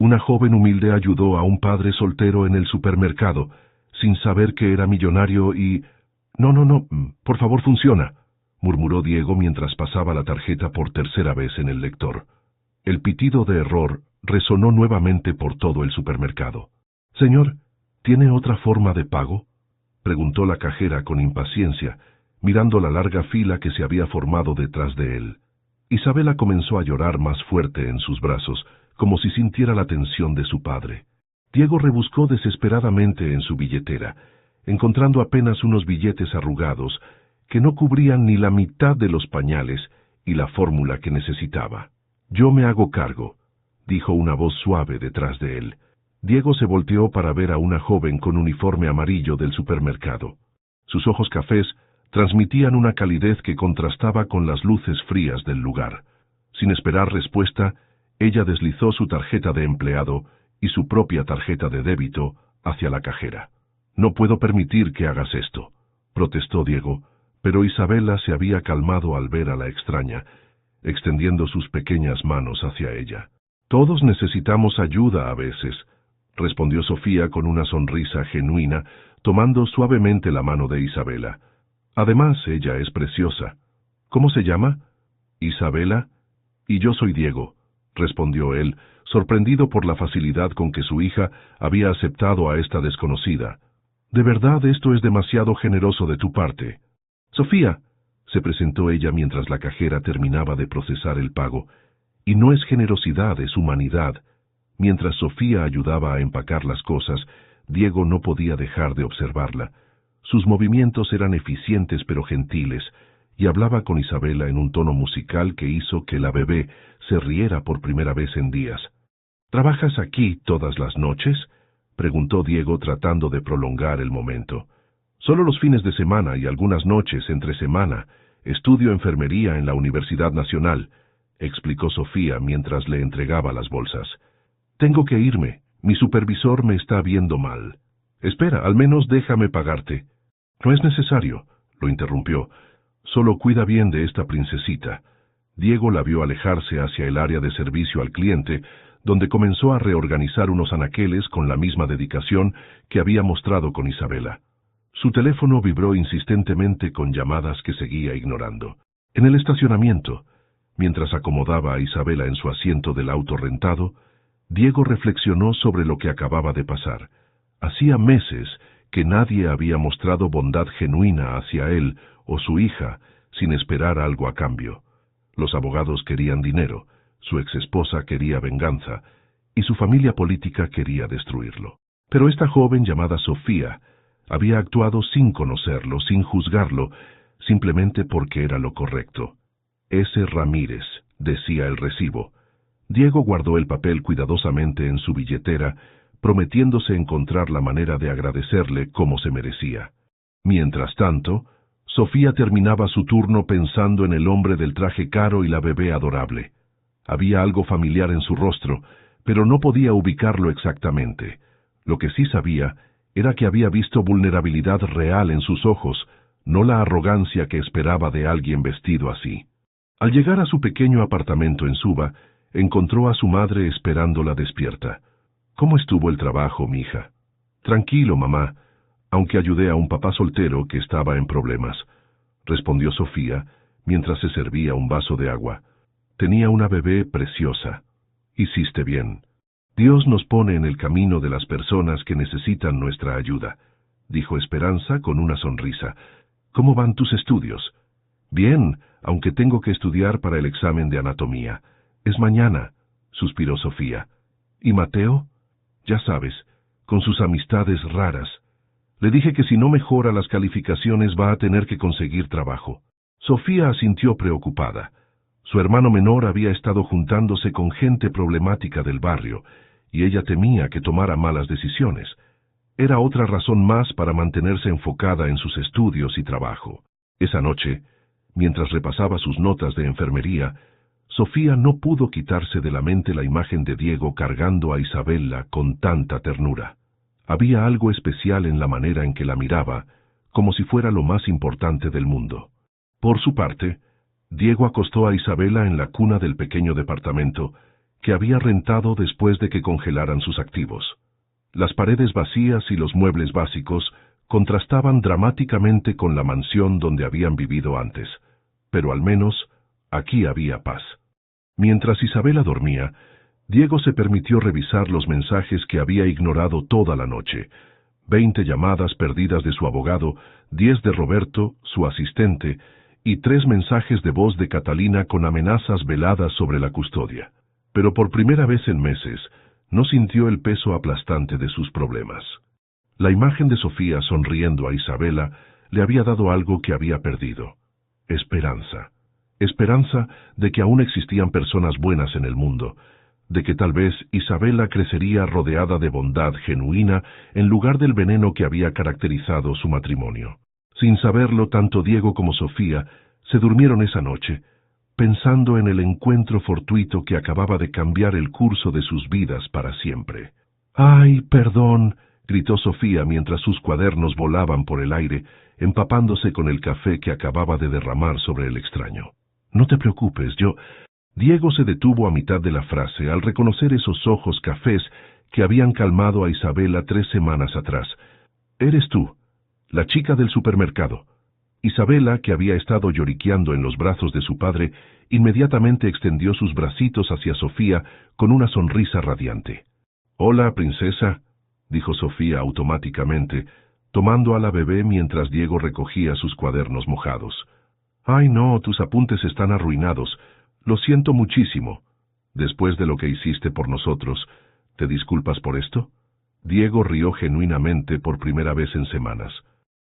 Una joven humilde ayudó a un padre soltero en el supermercado, sin saber que era millonario y... No, por favor funciona, murmuró Diego mientras pasaba la tarjeta por tercera vez en el lector. El pitido de error resonó nuevamente por todo el supermercado. Señor, ¿tiene otra forma de pago?, preguntó la cajera con impaciencia, mirando la larga fila que se había formado detrás de él. Isabela comenzó a llorar más fuerte en sus brazos, como si sintiera la tensión de su padre. Diego rebuscó desesperadamente en su billetera, encontrando apenas unos billetes arrugados que no cubrían ni la mitad de los pañales y la fórmula que necesitaba. «Yo me hago cargo», dijo una voz suave detrás de él. Diego se volteó para ver a una joven con uniforme amarillo del supermercado. Sus ojos cafés transmitían una calidez que contrastaba con las luces frías del lugar. Sin esperar respuesta, ella deslizó su tarjeta de empleado y su propia tarjeta de débito hacia la cajera. «No puedo permitir que hagas esto», protestó Diego, pero Isabela se había calmado al ver a la extraña, extendiendo sus pequeñas manos hacia ella. «Todos necesitamos ayuda a veces», respondió Sofía con una sonrisa genuina, tomando suavemente la mano de Isabela. «Además, ella es preciosa. ¿Cómo se llama?» «Isabela. Y yo soy Diego», respondió él, sorprendido por la facilidad con que su hija había aceptado a esta desconocida. «De verdad, esto es demasiado generoso de tu parte». «Sofía», se presentó ella mientras la cajera terminaba de procesar el pago, «y no es generosidad, es humanidad». Mientras Sofía ayudaba a empacar las cosas, Diego no podía dejar de observarla. Sus movimientos eran eficientes pero gentiles, y hablaba con Isabela en un tono musical que hizo que la bebé se riera por primera vez en días. «¿Trabajas aquí todas las noches?», preguntó Diego tratando de prolongar el momento. «Solo los fines de semana y algunas noches entre semana. Estudio enfermería en la Universidad Nacional», explicó Sofía mientras le entregaba las bolsas. «Tengo que irme. Mi supervisor me está viendo mal». «Espera, al menos déjame pagarte». «No es necesario», lo interrumpió. «Solo cuida bien de esta princesita». Diego la vio alejarse hacia el área de servicio al cliente, donde comenzó a reorganizar unos anaqueles con la misma dedicación que había mostrado con Isabela. Su teléfono vibró insistentemente con llamadas que seguía ignorando. En el estacionamiento, mientras acomodaba a Isabela en su asiento del auto rentado, Diego reflexionó sobre lo que acababa de pasar. Hacía meses que nadie había mostrado bondad genuina hacia él o su hija sin esperar algo a cambio. Los abogados querían dinero, su exesposa quería venganza, y su familia política quería destruirlo. Pero esta joven llamada Sofía había actuado sin conocerlo, sin juzgarlo, simplemente porque era lo correcto. «S. Ramírez», decía el recibo. Diego guardó el papel cuidadosamente en su billetera, prometiéndose encontrar la manera de agradecerle como se merecía. Mientras tanto, Sofía terminaba su turno pensando en el hombre del traje caro y la bebé adorable. Había algo familiar en su rostro, pero no podía ubicarlo exactamente. Lo que sí sabía era que había visto vulnerabilidad real en sus ojos, no la arrogancia que esperaba de alguien vestido así. Al llegar a su pequeño apartamento en Suba, encontró a su madre esperándola despierta. «¿Cómo estuvo el trabajo, mija?» «Tranquilo, mamá, aunque ayudé a un papá soltero que estaba en problemas», respondió Sofía mientras se servía un vaso de agua. «Tenía una bebé preciosa. Hiciste bien. Dios nos pone en el camino de las personas que necesitan nuestra ayuda», dijo Esperanza con una sonrisa. «¿Cómo van tus estudios?» «Bien, aunque tengo que estudiar para el examen de anatomía. Es mañana», suspiró Sofía. «¿Y Mateo?» «Ya sabes, con sus amistades raras. Le dije que si no mejora las calificaciones va a tener que conseguir trabajo». Sofía asintió preocupada. Su hermano menor había estado juntándose con gente problemática del barrio, y ella temía que tomara malas decisiones. Era otra razón más para mantenerse enfocada en sus estudios y trabajo. Esa noche, mientras repasaba sus notas de enfermería, Sofía no pudo quitarse de la mente la imagen de Diego cargando a Isabela con tanta ternura. Había algo especial en la manera en que la miraba, como si fuera lo más importante del mundo. Por su parte, Diego acostó a Isabela en la cuna del pequeño departamento, que había rentado después de que congelaran sus activos. Las paredes vacías y los muebles básicos contrastaban dramáticamente con la mansión donde habían vivido antes, pero al menos aquí había paz. Mientras Isabela dormía, Diego se permitió revisar los mensajes que había ignorado toda la noche: 20 llamadas perdidas de su abogado, 10 de Roberto, su asistente, y 3 mensajes de voz de Catalina con amenazas veladas sobre la custodia. Pero por primera vez en meses, no sintió el peso aplastante de sus problemas. La imagen de Sofía sonriendo a Isabela le había dado algo que había perdido: esperanza. Esperanza de que aún existían personas buenas en el mundo, de que tal vez Isabela crecería rodeada de bondad genuina en lugar del veneno que había caracterizado su matrimonio. Sin saberlo, tanto Diego como Sofía se durmieron esa noche, pensando en el encuentro fortuito que acababa de cambiar el curso de sus vidas para siempre. ¡Ay, perdón!, gritó Sofía mientras sus cuadernos volaban por el aire, empapándose con el café que acababa de derramar sobre el extraño. No te preocupes, yo... Diego se detuvo a mitad de la frase al reconocer esos ojos cafés que habían calmado a Isabela 3 semanas atrás. Eres tú, la chica del supermercado. Isabela, que había estado lloriqueando en los brazos de su padre, inmediatamente extendió sus bracitos hacia Sofía con una sonrisa radiante. «Hola, princesa», dijo Sofía automáticamente, tomando a la bebé mientras Diego recogía sus cuadernos mojados. «Ay no, tus apuntes están arruinados. Lo siento muchísimo. Después de lo que hiciste por nosotros, ¿te disculpas por esto?». Diego rió genuinamente por primera vez en semanas.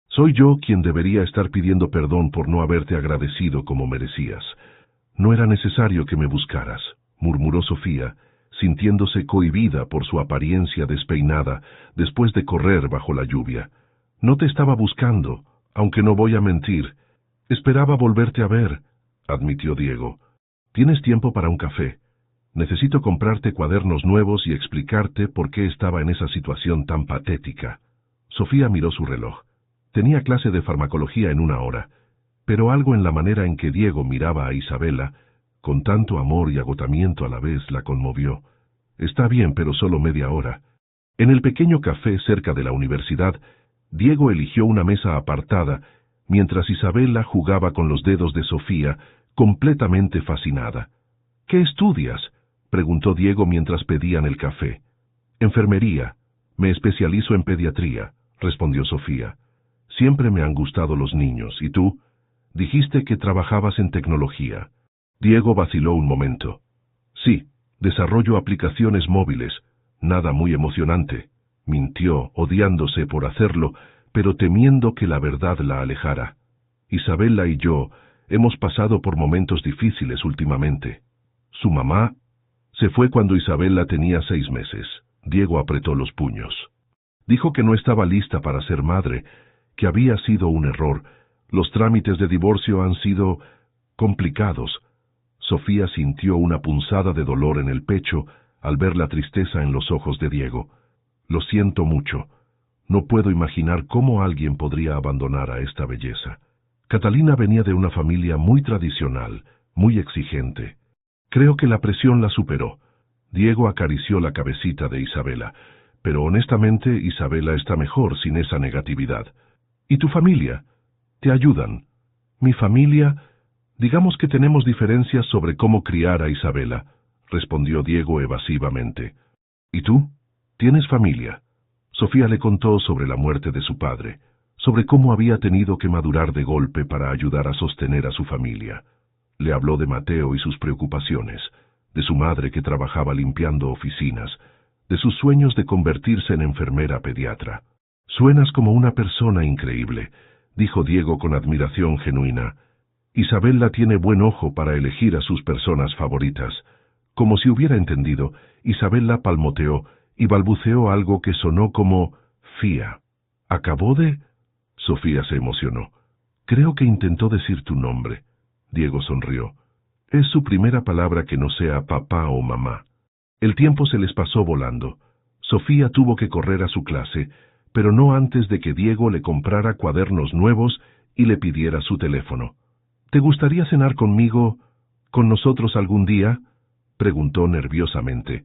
«Soy yo quien debería estar pidiendo perdón por no haberte agradecido como merecías. No era necesario que me buscaras», murmuró Sofía, sintiéndose cohibida por su apariencia despeinada después de correr bajo la lluvia. «No te estaba buscando, aunque no voy a mentir. Esperaba volverte a ver», admitió Diego. «¿Tienes tiempo para un café? Necesito comprarte cuadernos nuevos y explicarte por qué estaba en esa situación tan patética». Sofía miró su reloj. Tenía clase de farmacología en 1 hora, pero algo en la manera en que Diego miraba a Isabela, con tanto amor y agotamiento a la vez, la conmovió. «Está bien, pero solo media hora». En el pequeño café cerca de la universidad, Diego eligió una mesa apartada, mientras Isabela jugaba con los dedos de Sofía, completamente fascinada. «¿Qué estudias?», preguntó Diego mientras pedían el café. «Enfermería. Me especializo en pediatría», respondió Sofía. «Siempre me han gustado los niños. ¿Y tú? Dijiste que trabajabas en tecnología». Diego vaciló un momento. «Sí, desarrollo aplicaciones móviles. Nada muy emocionante», mintió, odiándose por hacerlo, pero temiendo que la verdad la alejara. «Isabela y yo hemos pasado por momentos difíciles últimamente. Su mamá se fue cuando Isabela tenía 6 meses. Diego apretó los puños. Dijo que no estaba lista para ser madre, que había sido un error. Los trámites de divorcio han sido complicados». Sofía sintió una punzada de dolor en el pecho al ver la tristeza en los ojos de Diego. «Lo siento mucho. No puedo imaginar cómo alguien podría abandonar a esta belleza». Catalina venía de una familia muy tradicional, muy exigente. Creo que la presión la superó. Diego acarició la cabecita de Isabela, pero honestamente Isabela está mejor sin esa negatividad. ¿Y tu familia? ¿Te ayudan? Mi familia, digamos que tenemos diferencias sobre cómo criar a Isabela, respondió Diego evasivamente. ¿Y tú? ¿Tienes familia? Sofía le contó sobre la muerte de su padre, sobre cómo había tenido que madurar de golpe para ayudar a sostener a su familia. Le habló de Mateo y sus preocupaciones, de su madre que trabajaba limpiando oficinas, de sus sueños de convertirse en enfermera pediatra. «Suenas como una persona increíble», dijo Diego con admiración genuina. «Isabela tiene buen ojo para elegir a sus personas favoritas». Como si hubiera entendido, Isabela palmoteó y balbuceó algo que sonó como «Fía». «¿Acabó de...?» Sofía se emocionó. «Creo que intentó decir tu nombre». Diego sonrió. «Es su primera palabra que no sea papá o mamá». El tiempo se les pasó volando. Sofía tuvo que correr a su clase, pero no antes de que Diego le comprara cuadernos nuevos y le pidiera su teléfono. «¿Te gustaría cenar conmigo, con nosotros algún día?», preguntó nerviosamente.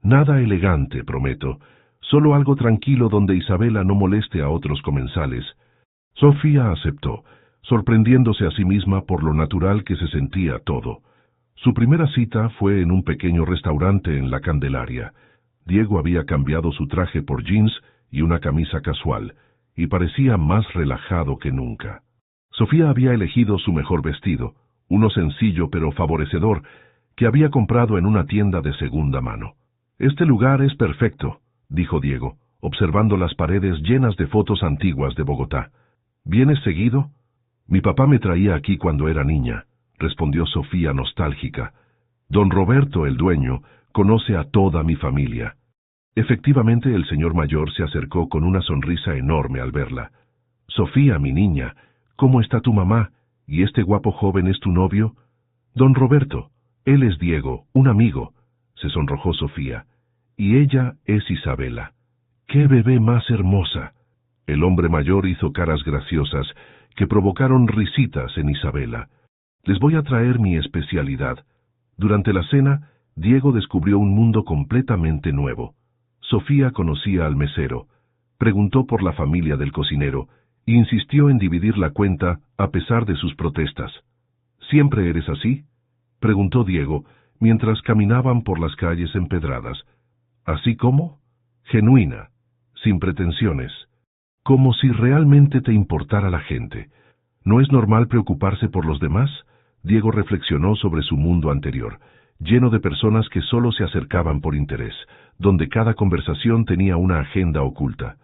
Nada elegante, prometo. Solo algo tranquilo donde Isabela no moleste a otros comensales. Sofía aceptó, sorprendiéndose a sí misma por lo natural que se sentía todo. Su primera cita fue en un pequeño restaurante en La Candelaria. Diego había cambiado su traje por jeans y una camisa casual, y parecía más relajado que nunca. Sofía había elegido su mejor vestido, uno sencillo pero favorecedor, que había comprado en una tienda de segunda mano. «Este lugar es perfecto», dijo Diego, observando las paredes llenas de fotos antiguas de Bogotá. «¿Vienes seguido?» «Mi papá me traía aquí cuando era niña», respondió Sofía nostálgica. «Don Roberto, el dueño, conoce a toda mi familia». Efectivamente, el señor mayor se acercó con una sonrisa enorme al verla. «Sofía, mi niña, ¿cómo está tu mamá? ¿Y este guapo joven es tu novio?» «Don Roberto, él es Diego, un amigo», se sonrojó Sofía. «Y ella es Isabela». «¡Qué bebé más hermosa!». El hombre mayor hizo caras graciosas que provocaron risitas en Isabela. «Les voy a traer mi especialidad». Durante la cena, Diego descubrió un mundo completamente nuevo. Sofía conocía al mesero, preguntó por la familia del cocinero, e insistió en dividir la cuenta a pesar de sus protestas. «¿Siempre eres así?», preguntó Diego, mientras caminaban por las calles empedradas. «¿Así cómo?». «Genuina, sin pretensiones, como si realmente te importara la gente. ¿No es normal preocuparse por los demás?». Diego reflexionó sobre su mundo anterior, lleno de personas que solo se acercaban por interés, donde cada conversación tenía una agenda oculta.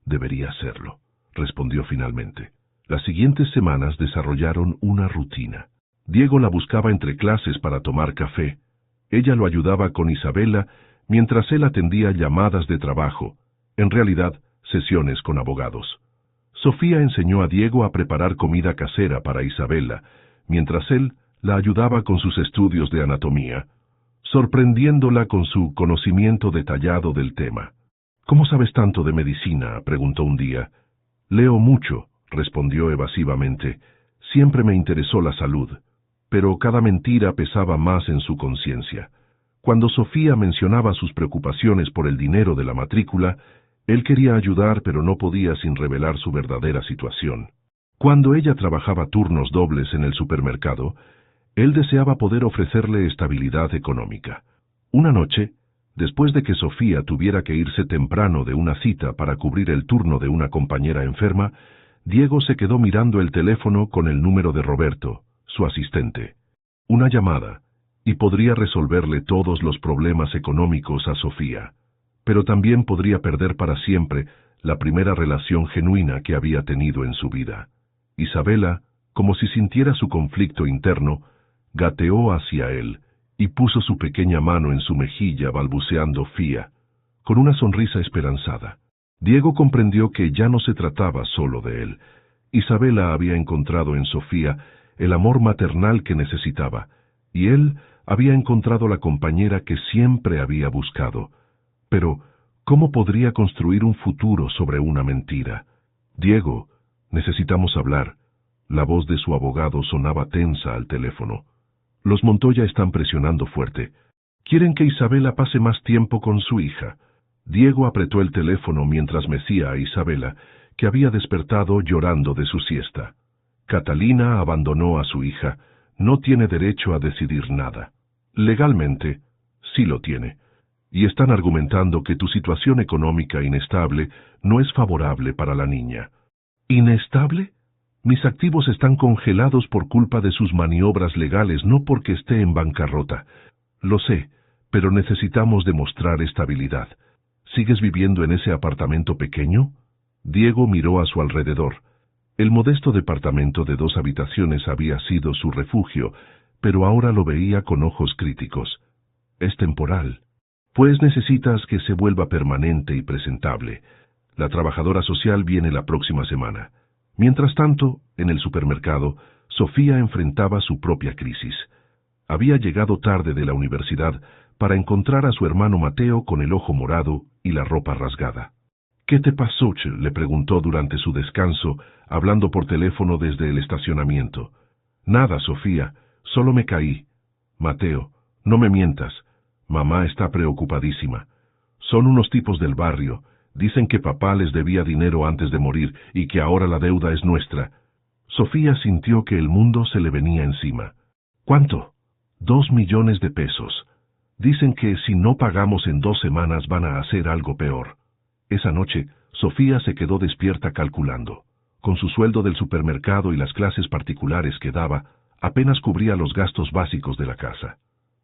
«Debería serlo», respondió finalmente. Las siguientes semanas desarrollaron una rutina. Diego la buscaba entre clases para tomar café. Ella lo ayudaba con Isabela, mientras él atendía llamadas de trabajo, en realidad, sesiones con abogados. Sofía enseñó a Diego a preparar comida casera para Isabela, mientras él la ayudaba con sus estudios de anatomía, sorprendiéndola con su conocimiento detallado del tema. «¿Cómo sabes tanto de medicina?», preguntó un día. «Leo mucho», respondió evasivamente. «Siempre me interesó la salud». Pero cada mentira pesaba más en su conciencia. Cuando Sofía mencionaba sus preocupaciones por el dinero de la matrícula, él quería ayudar pero no podía sin revelar su verdadera situación. Cuando ella trabajaba turnos dobles en el supermercado, él deseaba poder ofrecerle estabilidad económica. Una noche, después de que Sofía tuviera que irse temprano de una cita para cubrir el turno de una compañera enferma, Diego se quedó mirando el teléfono con el número de Roberto, su asistente. Una llamada, y podría resolverle todos los problemas económicos a Sofía, pero también podría perder para siempre la primera relación genuina que había tenido en su vida. Isabela, como si sintiera su conflicto interno, gateó hacia él y puso su pequeña mano en su mejilla balbuceando «Fía», con una sonrisa esperanzada. Diego comprendió que ya no se trataba solo de él. Isabela había encontrado en Sofía el amor maternal que necesitaba, y él había encontrado la compañera que siempre había buscado. Pero, ¿cómo podría construir un futuro sobre una mentira? «Diego, necesitamos hablar». La voz de su abogado sonaba tensa al teléfono. «Los Montoya están presionando fuerte. Quieren que Isabela pase más tiempo con su hija». Diego apretó el teléfono mientras mecía a Isabela, que había despertado llorando de su siesta. «Catalina abandonó a su hija. No tiene derecho a decidir nada». «Legalmente, sí lo tiene. Y están argumentando que tu situación económica inestable no es favorable para la niña». «¿Inestable? Mis activos están congelados por culpa de sus maniobras legales, no porque esté en bancarrota. Lo sé, pero necesitamos demostrar estabilidad. ¿Sigues viviendo en ese apartamento pequeño?». Diego miró a su alrededor. El modesto departamento de 2 habitaciones había sido su refugio, pero ahora lo veía con ojos críticos. «Es temporal. Pues necesitas que se vuelva permanente y presentable. La trabajadora social viene la próxima semana». Mientras tanto, en el supermercado, Sofía enfrentaba su propia crisis. Había llegado tarde de la universidad para encontrar a su hermano Mateo con el ojo morado y la ropa rasgada. «¿Qué te pasó?», le preguntó durante su descanso, hablando por teléfono desde el estacionamiento. «Nada, Sofía, solo me caí». «Mateo, no me mientas, Mamá está preocupadísima. Son unos tipos del barrio. Dicen que papá les debía dinero antes de morir y que ahora la deuda es nuestra. Sofía sintió que el mundo se le venía encima. ¿Cuánto? 2 millones de pesos. Dicen que si no pagamos en 2 semanas van a hacer algo peor. Esa noche, Sofía se quedó despierta calculando. Con su sueldo del supermercado y las clases particulares que daba, apenas cubría los gastos básicos de la casa.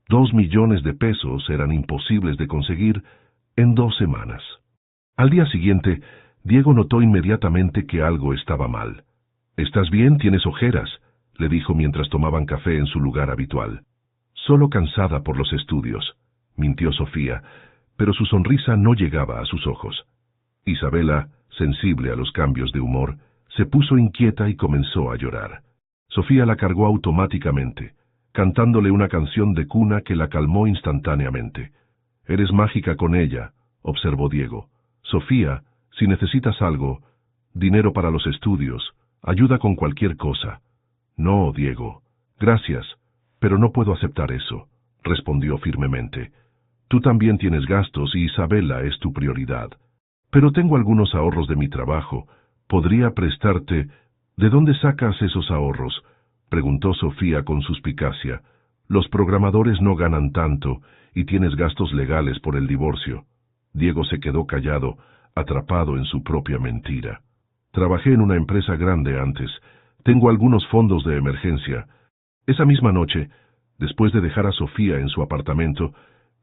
2 millones de pesos eran imposibles de conseguir en 2 semanas. Al día siguiente, Diego notó inmediatamente que algo estaba mal. «¿Estás bien? ¿Tienes ojeras?», le dijo mientras tomaban café en su lugar habitual. «Solo cansada por los estudios», mintió Sofía, pero su sonrisa no llegaba a sus ojos. Isabela, sensible a los cambios de humor, se puso inquieta y comenzó a llorar. Sofía la cargó automáticamente, cantándole una canción de cuna que la calmó instantáneamente. «Eres mágica con ella», observó Diego. «Sofía, si necesitas algo, dinero para los estudios, ayuda con cualquier cosa». «No, Diego. Gracias, pero no puedo aceptar eso», respondió firmemente. «Tú también tienes gastos y Isabela es tu prioridad. Pero tengo algunos ahorros de mi trabajo. ¿Podría prestarte...» «¿De dónde sacas esos ahorros?», preguntó Sofía con suspicacia. «Los programadores no ganan tanto y tienes gastos legales por el divorcio». Diego se quedó callado, atrapado en su propia mentira. «Trabajé en una empresa grande antes. Tengo algunos fondos de emergencia». Esa misma noche, después de dejar a Sofía en su apartamento,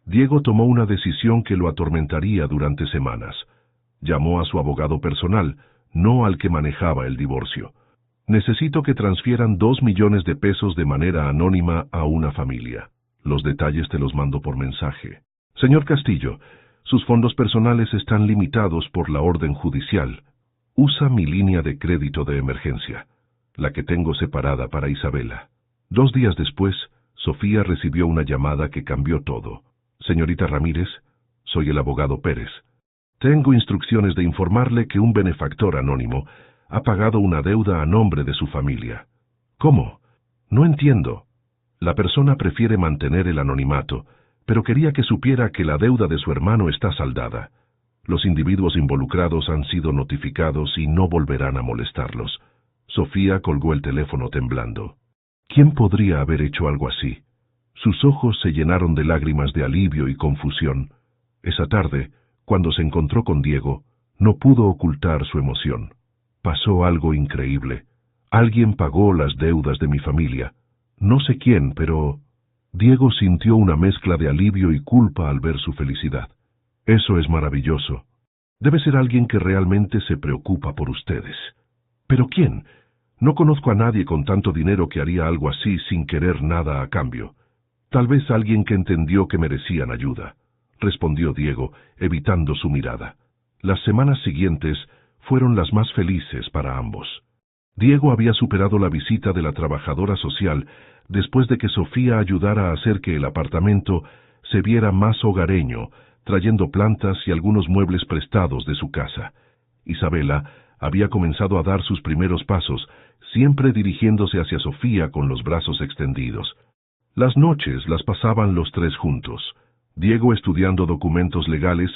Diego tomó una decisión que lo atormentaría durante semanas. Llamó a su abogado personal, no al que manejaba el divorcio. «Necesito que transfieran 2 millones de pesos de manera anónima a una familia. Los detalles te los mando por mensaje. Señor Castillo, sus fondos personales están limitados por la orden judicial. Usa mi línea de crédito de emergencia, la que tengo separada para Isabela». 2 días después, Sofía recibió una llamada que cambió todo. «Señorita Ramírez, soy el abogado Pérez. Tengo instrucciones de informarle que un benefactor anónimo ha pagado una deuda a nombre de su familia». «¿Cómo? No entiendo». «La persona prefiere mantener el anonimato, pero quería que supiera que la deuda de su hermano está saldada. Los individuos involucrados han sido notificados y no volverán a molestarlos». Sofía colgó el teléfono temblando. ¿Quién podría haber hecho algo así? Sus ojos se llenaron de lágrimas de alivio y confusión. Esa tarde, cuando se encontró con Diego, no pudo ocultar su emoción. «Pasó algo increíble. Alguien pagó las deudas de mi familia. No sé quién, pero...». Diego sintió una mezcla de alivio y culpa al ver su felicidad. «Eso es maravilloso. Debe ser alguien que realmente se preocupa por ustedes». «¿Pero quién? No conozco a nadie con tanto dinero que haría algo así sin querer nada a cambio. Tal vez alguien que entendió que merecían ayuda», respondió Diego, evitando su mirada. Las semanas siguientes fueron las más felices para ambos. Diego había superado la visita de la trabajadora social después de que Sofía ayudara a hacer que el apartamento se viera más hogareño, trayendo plantas y algunos muebles prestados de su casa. Isabela había comenzado a dar sus primeros pasos, siempre dirigiéndose hacia Sofía con los brazos extendidos. Las noches las pasaban los tres juntos, Diego estudiando documentos legales,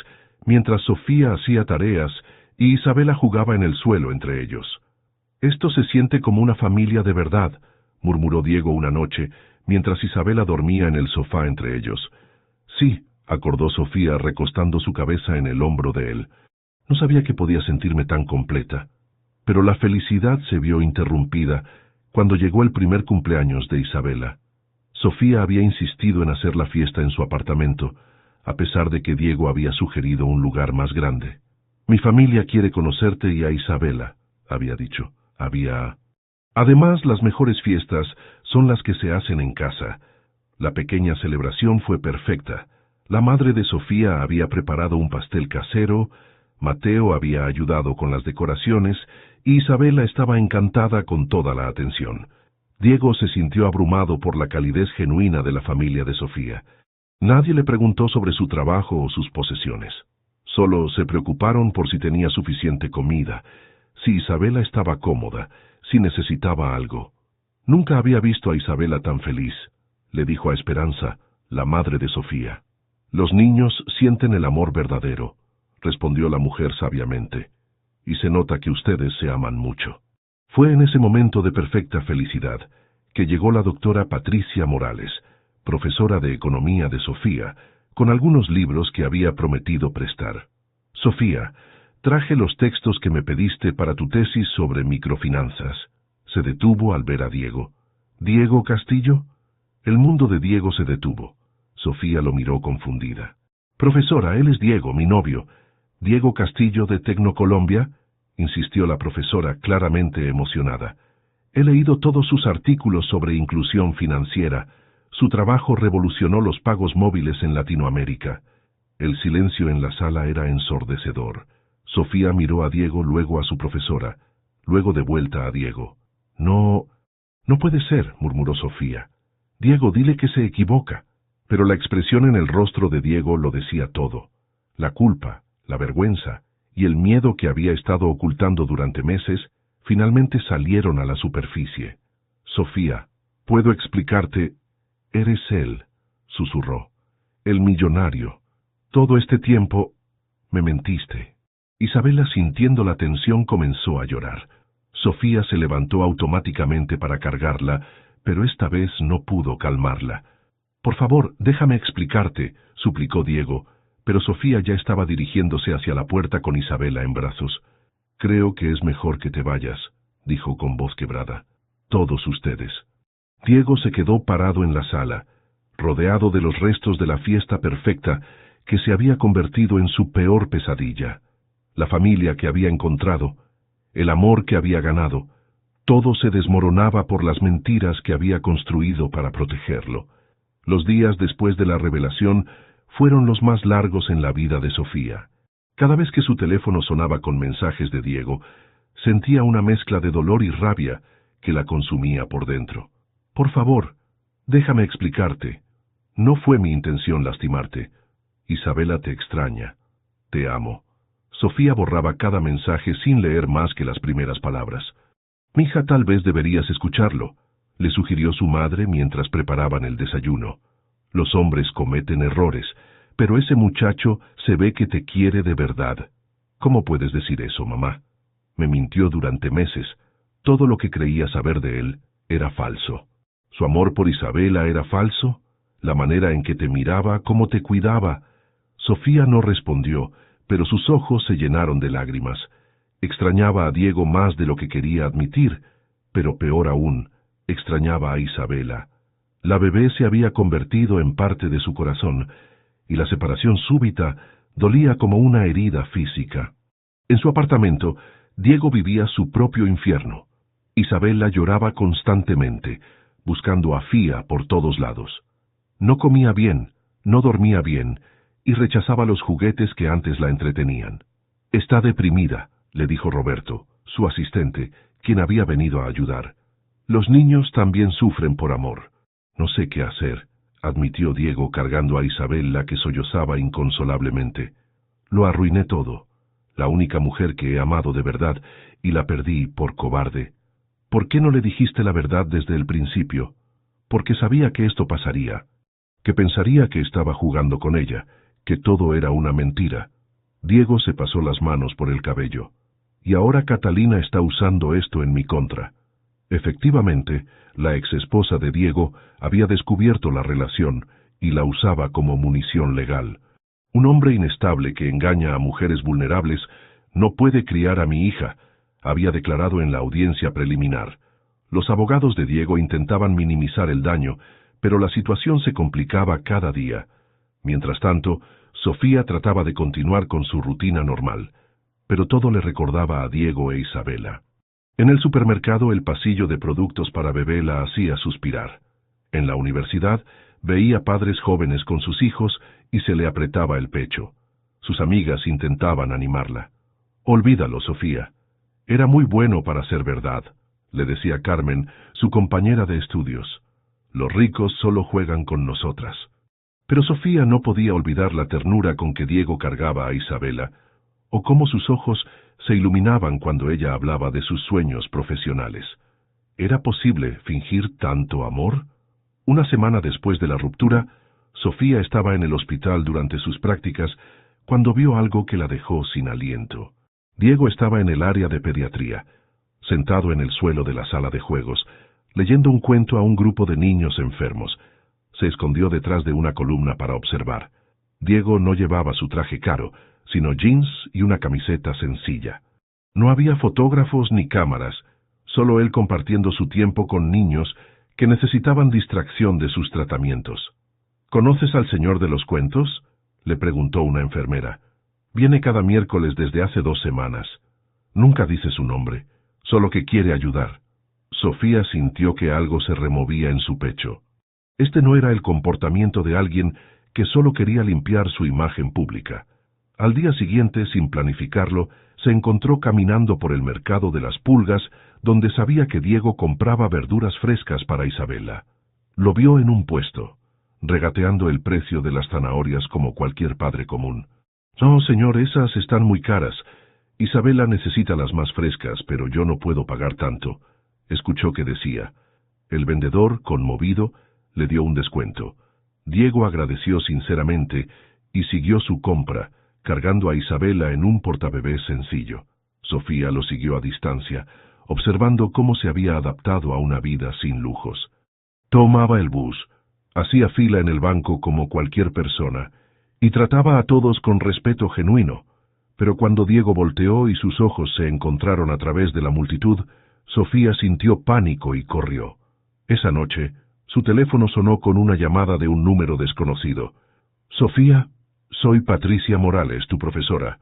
mientras Sofía hacía tareas y Isabela jugaba en el suelo entre ellos. «Esto se siente como una familia de verdad», murmuró Diego una noche, mientras Isabela dormía en el sofá entre ellos. «Sí», acordó Sofía recostando su cabeza en el hombro de él. «No sabía que podía sentirme tan completa». Pero la felicidad se vio interrumpida cuando llegó el primer cumpleaños de Isabela. Sofía había insistido en hacer la fiesta en su apartamento, a pesar de que Diego había sugerido un lugar más grande. «Mi familia quiere conocerte y a Isabela», había dicho. Además, las mejores fiestas son las que se hacen en casa. La pequeña celebración fue perfecta. La madre de Sofía había preparado un pastel casero, Mateo había ayudado con las decoraciones y Isabela estaba encantada con toda la atención. Diego se sintió abrumado por la calidez genuina de la familia de Sofía. Nadie le preguntó sobre su trabajo o sus posesiones. Solo se preocuparon por si tenía suficiente comida, si Isabela estaba cómoda, si necesitaba algo. «Nunca había visto a Isabela tan feliz», le dijo a Esperanza, la madre de Sofía. Los niños sienten el amor verdadero, respondió la mujer sabiamente, y se nota que ustedes se aman mucho. Fue en ese momento de perfecta felicidad que llegó la doctora Patricia Morales, profesora de economía de Sofía, con algunos libros que había prometido prestar. Sofía, traje los textos que me pediste para tu tesis sobre microfinanzas. Se detuvo al ver a Diego. ¿Diego Castillo? El mundo de Diego se detuvo. Sofía lo miró confundida. Profesora, él es Diego, mi novio. ¿Diego Castillo de Tecnocolombia? Insistió la profesora, claramente emocionada. He leído todos sus artículos sobre inclusión financiera. Su trabajo revolucionó los pagos móviles en Latinoamérica. El silencio en la sala era ensordecedor. Sofía miró a Diego, luego a su profesora, luego de vuelta a Diego. No puede ser, murmuró Sofía. Diego, dile que se equivoca. Pero la expresión en el rostro de Diego lo decía todo. La culpa, la vergüenza y el miedo que había estado ocultando durante meses finalmente salieron a la superficie. Sofía, ¿puedo explicarte? Eres él, susurró. El millonario. Todo este tiempo me mentiste. Isabela, sintiendo la tensión, comenzó a llorar. Sofía se levantó automáticamente para cargarla, pero esta vez no pudo calmarla. Por favor, déjame explicarte, suplicó Diego, pero Sofía ya estaba dirigiéndose hacia la puerta con Isabela en brazos. Creo que es mejor que te vayas, dijo con voz quebrada. Todos ustedes. Diego se quedó parado en la sala, rodeado de los restos de la fiesta perfecta que se había convertido en su peor pesadilla. La familia que había encontrado, el amor que había ganado, todo se desmoronaba por las mentiras que había construido para protegerlo. Los días después de la revelación fueron los más largos en la vida de Sofía. Cada vez que su teléfono sonaba con mensajes de Diego, sentía una mezcla de dolor y rabia que la consumía por dentro. Por favor, déjame explicarte. No fue mi intención lastimarte. Isabela te extraña. Te amo. Sofía borraba cada mensaje sin leer más que las primeras palabras. Mija, tal vez deberías escucharlo, le sugirió su madre mientras preparaban el desayuno. Los hombres cometen errores, pero ese muchacho se ve que te quiere de verdad. ¿Cómo puedes decir eso, mamá? Me mintió durante meses. Todo lo que creía saber de él era falso. Su amor por Isabela era falso. La manera en que te miraba, cómo te cuidaba. Sofía no respondió, pero sus ojos se llenaron de lágrimas. Extrañaba a Diego más de lo que quería admitir, pero peor aún, extrañaba a Isabela. La bebé se había convertido en parte de su corazón, y la separación súbita dolía como una herida física. En su apartamento, Diego vivía su propio infierno. Isabela lloraba constantemente, buscando a Fía por todos lados. No comía bien, no dormía bien, y rechazaba los juguetes que antes la entretenían. Está deprimida, le dijo Roberto, su asistente, quien había venido a ayudar. Los niños también sufren por amor. No sé qué hacer, admitió Diego cargando a Isabela, que sollozaba inconsolablemente. Lo arruiné todo, la única mujer que he amado de verdad, y la perdí por cobarde. ¿Por qué no le dijiste la verdad desde el principio? Porque sabía que esto pasaría, que pensaría que estaba jugando con ella, que todo era una mentira. Diego se pasó las manos por el cabello. Y ahora Catalina está usando esto en mi contra. Efectivamente, la exesposa de Diego había descubierto la relación y la usaba como munición legal. Un hombre inestable que engaña a mujeres vulnerables no puede criar a mi hija, había declarado en la audiencia preliminar. Los abogados de Diego intentaban minimizar el daño, pero la situación se complicaba cada día. Mientras tanto, Sofía trataba de continuar con su rutina normal, pero todo le recordaba a Diego e Isabela. En el supermercado, el pasillo de productos para bebé la hacía suspirar. En la universidad, veía padres jóvenes con sus hijos y se le apretaba el pecho. Sus amigas intentaban animarla. «Olvídalo, Sofía. Era muy bueno para ser verdad», le decía Carmen, su compañera de estudios. «Los ricos solo juegan con nosotras». Pero Sofía no podía olvidar la ternura con que Diego cargaba a Isabela, o cómo sus ojos se iluminaban cuando ella hablaba de sus sueños profesionales. ¿Era posible fingir tanto amor? Una semana después de la ruptura, Sofía estaba en el hospital durante sus prácticas cuando vio algo que la dejó sin aliento. Diego estaba en el área de pediatría, sentado en el suelo de la sala de juegos, leyendo un cuento a un grupo de niños enfermos. Se escondió detrás de una columna para observar. Diego no llevaba su traje caro, sino jeans y una camiseta sencilla. No había fotógrafos ni cámaras, solo él compartiendo su tiempo con niños que necesitaban distracción de sus tratamientos. ¿Conoces al señor de los cuentos?, le preguntó una enfermera. Viene cada miércoles desde hace 2 semanas. Nunca dice su nombre, solo que quiere ayudar. Sofía sintió que algo se removía en su pecho. Este no era el comportamiento de alguien que solo quería limpiar su imagen pública. Al día siguiente, sin planificarlo, se encontró caminando por el mercado de las pulgas, donde sabía que Diego compraba verduras frescas para Isabela. Lo vio en un puesto, regateando el precio de las zanahorias como cualquier padre común. «No, señor, esas están muy caras. Isabela necesita las más frescas, pero yo no puedo pagar tanto», escuchó que decía. El vendedor, conmovido, le dio un descuento. Diego agradeció sinceramente y siguió su compra, cargando a Isabela en un portabebés sencillo. Sofía lo siguió a distancia, observando cómo se había adaptado a una vida sin lujos. Tomaba el bus, hacía fila en el banco como cualquier persona, y trataba a todos con respeto genuino, pero cuando Diego volteó y sus ojos se encontraron a través de la multitud, Sofía sintió pánico y corrió. Esa noche, su teléfono sonó con una llamada de un número desconocido. «Sofía, soy Patricia Morales, tu profesora».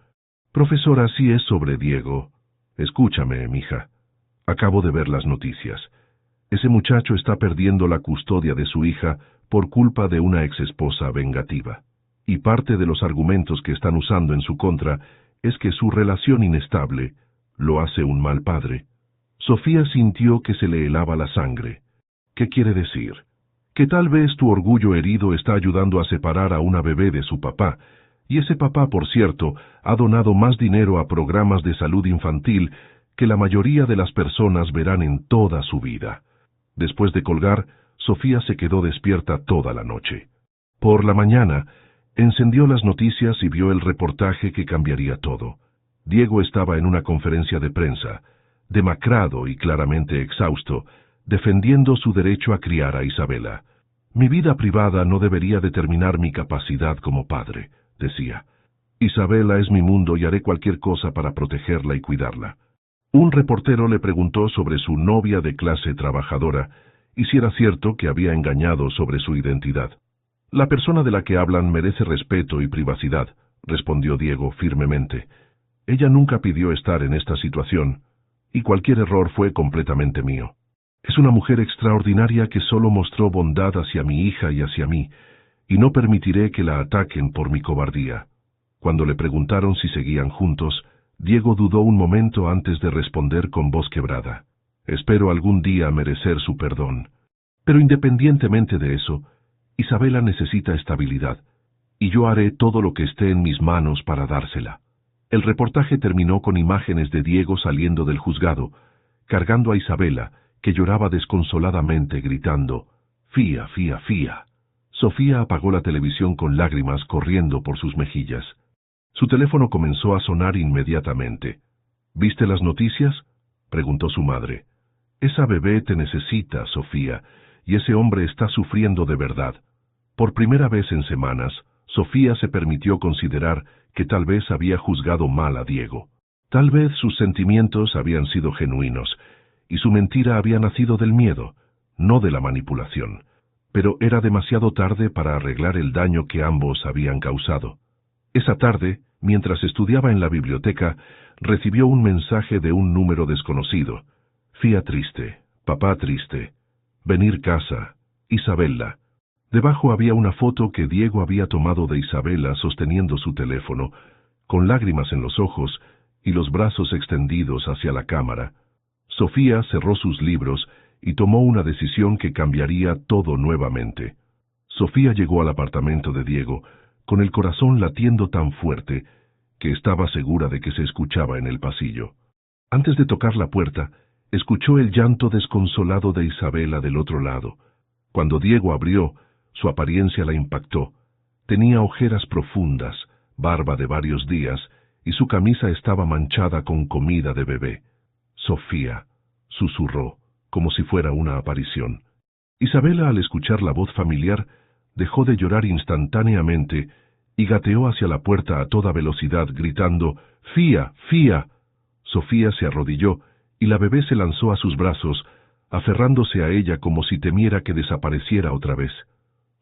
«Profesora, sí es sobre Diego». «Escúchame, mija. Acabo de ver las noticias. Ese muchacho está perdiendo la custodia de su hija por culpa de una exesposa vengativa. Y parte de los argumentos que están usando en su contra es que su relación inestable lo hace un mal padre». Sofía sintió que se le helaba la sangre. ¿Qué quiere decir? Que tal vez tu orgullo herido está ayudando a separar a una bebé de su papá, y ese papá, por cierto, ha donado más dinero a programas de salud infantil que la mayoría de las personas verán en toda su vida. Después de colgar, Sofía se quedó despierta toda la noche. Por la mañana, encendió las noticias y vio el reportaje que cambiaría todo. Diego estaba en una conferencia de prensa, demacrado y claramente exhausto, defendiendo su derecho a criar a Isabela. «Mi vida privada no debería determinar mi capacidad como padre», decía. «Isabela es mi mundo y haré cualquier cosa para protegerla y cuidarla». Un reportero le preguntó sobre su novia de clase trabajadora y si era cierto que había engañado sobre su identidad. «La persona de la que hablan merece respeto y privacidad», respondió Diego firmemente. «Ella nunca pidió estar en esta situación, y cualquier error fue completamente mío. Es una mujer extraordinaria que solo mostró bondad hacia mi hija y hacia mí, y no permitiré que la ataquen por mi cobardía». Cuando le preguntaron si seguían juntos, Diego dudó un momento antes de responder con voz quebrada. «Espero algún día merecer su perdón. Pero independientemente de eso, Isabela necesita estabilidad, y yo haré todo lo que esté en mis manos para dársela». El reportaje terminó con imágenes de Diego saliendo del juzgado, cargando a Isabela, que lloraba desconsoladamente gritando, «Fía, fía, fía». Sofía apagó la televisión con lágrimas corriendo por sus mejillas. Su teléfono comenzó a sonar inmediatamente. «¿Viste las noticias?», preguntó su madre. «Esa bebé te necesita, Sofía, y ese hombre está sufriendo de verdad». Por primera vez en semanas, Sofía se permitió considerar que tal vez había juzgado mal a Diego. Tal vez sus sentimientos habían sido genuinos, y su mentira había nacido del miedo, no de la manipulación. Pero era demasiado tarde para arreglar el daño que ambos habían causado. Esa tarde, mientras estudiaba en la biblioteca, recibió un mensaje de un número desconocido. «Fía triste, papá triste, venir casa, Isabela». Debajo había una foto que Diego había tomado de Isabela sosteniendo su teléfono, con lágrimas en los ojos y los brazos extendidos hacia la cámara. Sofía cerró sus libros y tomó una decisión que cambiaría todo nuevamente. Sofía llegó al apartamento de Diego, con el corazón latiendo tan fuerte que estaba segura de que se escuchaba en el pasillo. Antes de tocar la puerta, escuchó el llanto desconsolado de Isabela del otro lado. Cuando Diego abrió, Su apariencia la impactó. Tenía ojeras profundas, barba de varios días, y su camisa estaba manchada con comida de bebé. Sofía, susurró, como si fuera una aparición. Isabela, al escuchar la voz familiar, dejó de llorar instantáneamente y gateó hacia la puerta a toda velocidad, gritando «¡Fía! ¡Fía!». Sofía se arrodilló y la bebé se lanzó a sus brazos, aferrándose a ella como si temiera que desapareciera otra vez.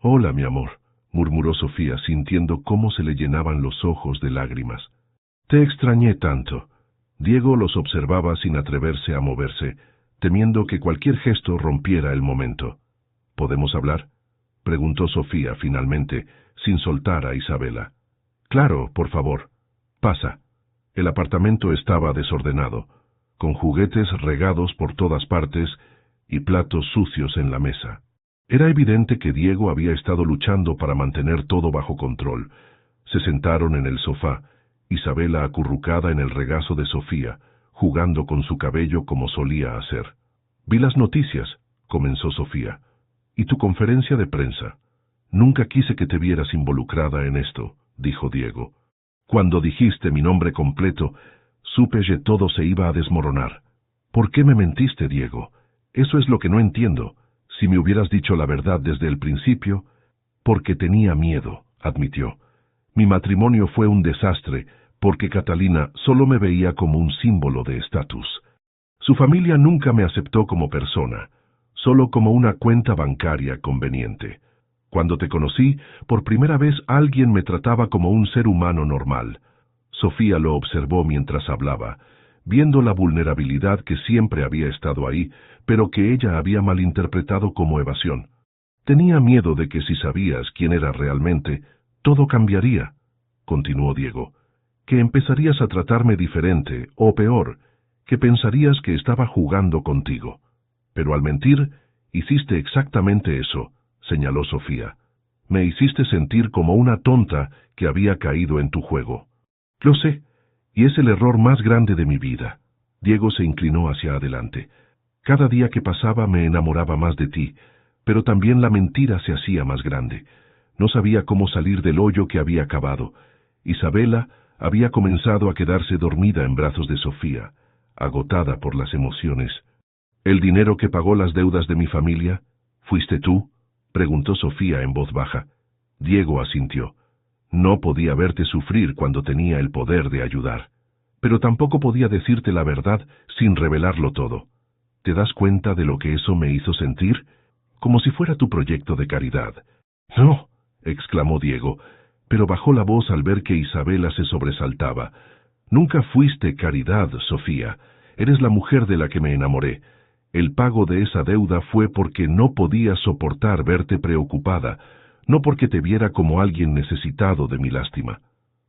«Hola, mi amor», murmuró Sofía, sintiendo cómo se le llenaban los ojos de lágrimas. «Te extrañé tanto». Diego los observaba sin atreverse a moverse, temiendo que cualquier gesto rompiera el momento. «¿Podemos hablar?», preguntó Sofía finalmente, sin soltar a Isabela. «Claro, por favor. Pasa». El apartamento estaba desordenado, con juguetes regados por todas partes y platos sucios en la mesa. Era evidente que Diego había estado luchando para mantener todo bajo control. Se sentaron en el sofá, Isabela acurrucada en el regazo de Sofía, jugando con su cabello como solía hacer. «Vi las noticias», comenzó Sofía, «y tu conferencia de prensa. Nunca quise que te vieras involucrada en esto», dijo Diego. «Cuando dijiste mi nombre completo, supe que todo se iba a desmoronar. ¿Por qué me mentiste, Diego? Eso es lo que no entiendo. Si me hubieras dicho la verdad desde el principio...». «Porque tenía miedo», admitió. «Mi matrimonio fue un desastre, porque Catalina solo me veía como un símbolo de estatus. Su familia nunca me aceptó como persona, solo como una cuenta bancaria conveniente. Cuando te conocí, por primera vez alguien me trataba como un ser humano normal». Sofía lo observó mientras hablaba, viendo la vulnerabilidad que siempre había estado ahí, pero que ella había malinterpretado como evasión. «Tenía miedo de que si sabías quién era realmente, todo cambiaría», continuó Diego, «que empezarías a tratarme diferente, o peor, que pensarías que estaba jugando contigo. Pero al mentir, hiciste exactamente eso», señaló Sofía. «Me hiciste sentir como una tonta que había caído en tu juego». «Lo sé, y es el error más grande de mi vida». Diego se inclinó hacia adelante. «Cada día que pasaba me enamoraba más de ti, pero también la mentira se hacía más grande. No sabía cómo salir del hoyo que había cavado». Isabela había comenzado a quedarse dormida en brazos de Sofía, agotada por las emociones. «¿El dinero que pagó las deudas de mi familia? ¿Fuiste tú?», preguntó Sofía en voz baja. Diego asintió. «No podía verte sufrir cuando tenía el poder de ayudar, pero tampoco podía decirte la verdad sin revelarlo todo. ¿Te das cuenta de lo que eso me hizo sentir? Como si fuera tu proyecto de caridad». «No», exclamó Diego, pero bajó la voz al ver que Isabela se sobresaltaba. «Nunca fuiste caridad, Sofía. Eres la mujer de la que me enamoré. El pago de esa deuda fue porque no podía soportar verte preocupada, no porque te viera como alguien necesitado de mi lástima».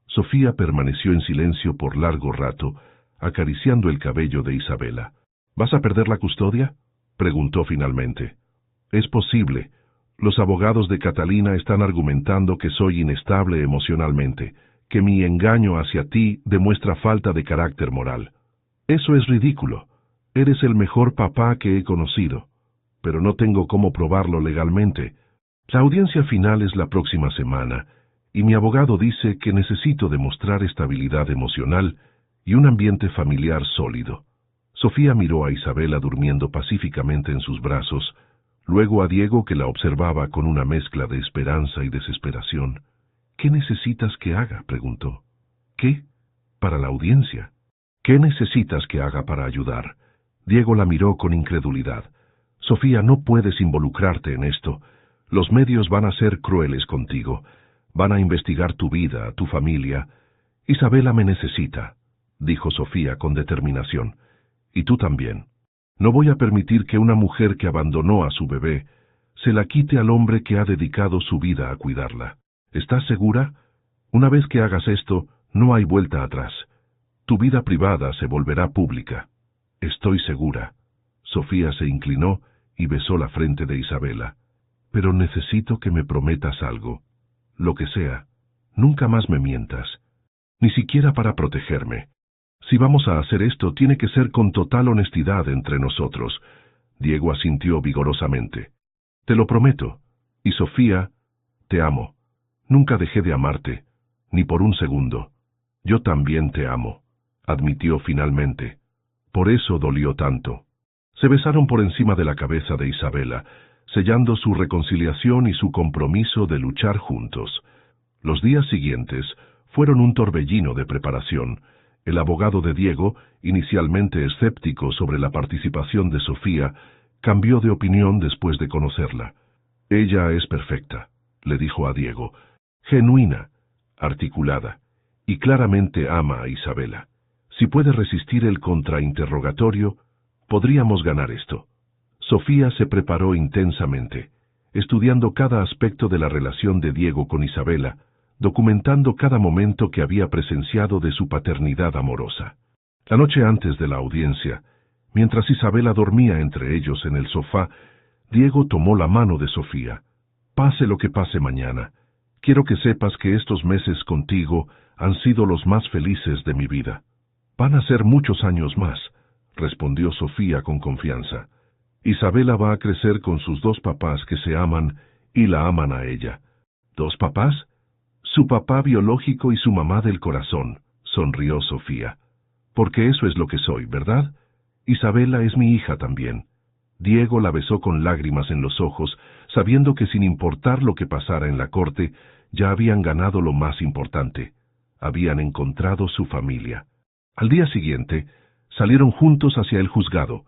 Sofía permaneció en silencio por largo rato, acariciando el cabello de Isabela. «¿Vas a perder la custodia?», preguntó finalmente. «Es posible. Los abogados de Catalina están argumentando que soy inestable emocionalmente, que mi engaño hacia ti demuestra falta de carácter moral. Eso es ridículo. Eres el mejor papá que he conocido, pero no tengo cómo probarlo legalmente. La audiencia final es la próxima semana, y mi abogado dice que necesito demostrar estabilidad emocional y un ambiente familiar sólido». Sofía miró a Isabela durmiendo pacíficamente en sus brazos, luego a Diego, que la observaba con una mezcla de esperanza y desesperación. «¿Qué necesitas que haga?», preguntó. «¿Qué? Para la audiencia. ¿Qué necesitas que haga para ayudar?». Diego la miró con incredulidad. «Sofía, no puedes involucrarte en esto. Los medios van a ser crueles contigo. Van a investigar tu vida, tu familia. Isabela me necesita», dijo Sofía con determinación. «Y tú también. No voy a permitir que una mujer que abandonó a su bebé se la quite al hombre que ha dedicado su vida a cuidarla. ¿Estás segura? Una vez que hagas esto, no hay vuelta atrás. Tu vida privada se volverá pública». «Estoy segura». Sofía se inclinó y besó la frente de Isabela. «Pero necesito que me prometas algo. Lo que sea. Nunca más me mientas. Ni siquiera para protegerme. Si vamos a hacer esto, tiene que ser con total honestidad entre nosotros». Diego asintió vigorosamente. «Te lo prometo». Y Sofía Te amo. Nunca dejé de amarte, ni por un segundo. Yo también te amo, admitió finalmente. Por eso dolió tanto. Se besaron por encima de la cabeza de Isabela, sellando su reconciliación y su compromiso de luchar juntos. Los días siguientes fueron un torbellino de preparación. El abogado de Diego, inicialmente escéptico sobre la participación de Sofía, cambió de opinión después de conocerla. Ella es perfecta, le dijo a Diego, genuina, articulada, y claramente ama a Isabela. Si puede resistir el contrainterrogatorio, podríamos ganar esto. Sofía se preparó intensamente, estudiando cada aspecto de la relación de Diego con Isabela, documentando cada momento que había presenciado de su paternidad amorosa. La noche antes de la audiencia, mientras Isabela dormía entre ellos en el sofá, Diego tomó la mano de Sofía. Pase lo que pase mañana, quiero que sepas que estos meses contigo han sido los más felices de mi vida. Van a ser muchos años más, respondió Sofía con confianza. Isabela va a crecer con sus dos papás que se aman y la aman a ella. ¿Dos papás? Su papá biológico y su mamá del corazón, sonrió Sofía. Porque eso es lo que soy, ¿verdad? Isabela es mi hija también. Diego la besó con lágrimas en los ojos, sabiendo que sin importar lo que pasara en la corte, ya habían ganado lo más importante. Habían encontrado su familia. Al día siguiente, salieron juntos hacia el juzgado,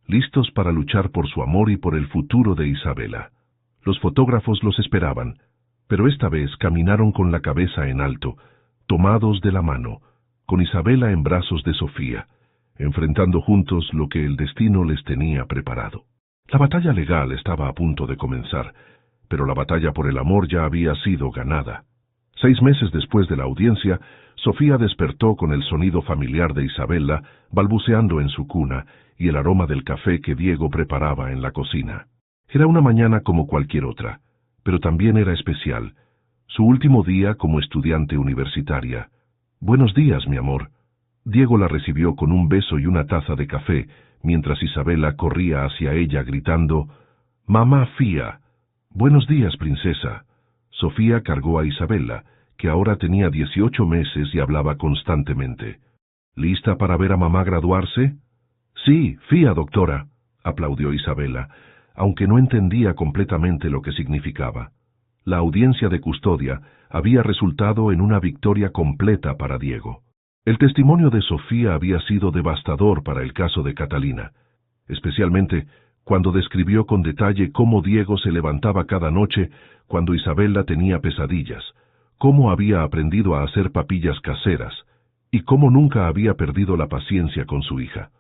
listos para luchar por su amor y por el futuro de Isabela. Los fotógrafos los esperaban, pero esta vez caminaron con la cabeza en alto, tomados de la mano, con Isabela en brazos de Sofía, enfrentando juntos lo que el destino les tenía preparado. La batalla legal estaba a punto de comenzar, pero la batalla por el amor ya había sido ganada. 6 meses después de la audiencia, Sofía despertó con el sonido familiar de Isabela balbuceando en su cuna y el aroma del café que Diego preparaba en la cocina. Era una mañana como cualquier otra, pero también era especial, su último día como estudiante universitaria. «Buenos días, mi amor». Diego la recibió con un beso y una taza de café, mientras Isabela corría hacia ella gritando, «Mamá Fía». «Buenos días, princesa». Sofía cargó a Isabela, que ahora tenía 18 meses y hablaba constantemente. «¿Lista para ver a mamá graduarse?» «Sí, Fía, doctora», aplaudió Isabela, aunque no entendía completamente lo que significaba. La audiencia de custodia había resultado en una victoria completa para Diego. El testimonio de Sofía había sido devastador para el caso de Catalina, especialmente cuando describió con detalle cómo Diego se levantaba cada noche cuando Isabela tenía pesadillas, cómo había aprendido a hacer papillas caseras, y cómo nunca había perdido la paciencia con su hija.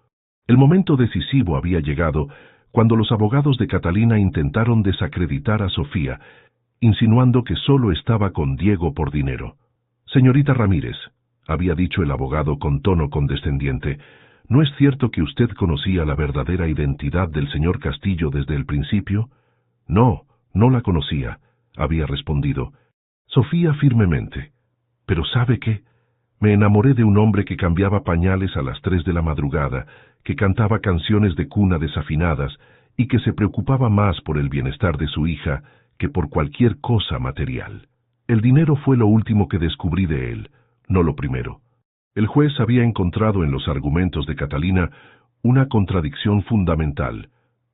El momento decisivo había llegado cuando los abogados de Catalina intentaron desacreditar a Sofía, insinuando que solo estaba con Diego por dinero. «Señorita Ramírez», había dicho el abogado con tono condescendiente, «¿no es cierto que usted conocía la verdadera identidad del señor Castillo desde el principio?» «No, no la conocía», había respondido. Sofía firmemente. «Pero ¿sabe qué? Me enamoré de un hombre que cambiaba pañales a las 3 de la madrugada, que cantaba canciones de cuna desafinadas y que se preocupaba más por el bienestar de su hija que por cualquier cosa material. El dinero fue lo último que descubrí de él, no lo primero». El juez había encontrado en los argumentos de Catalina una contradicción fundamental.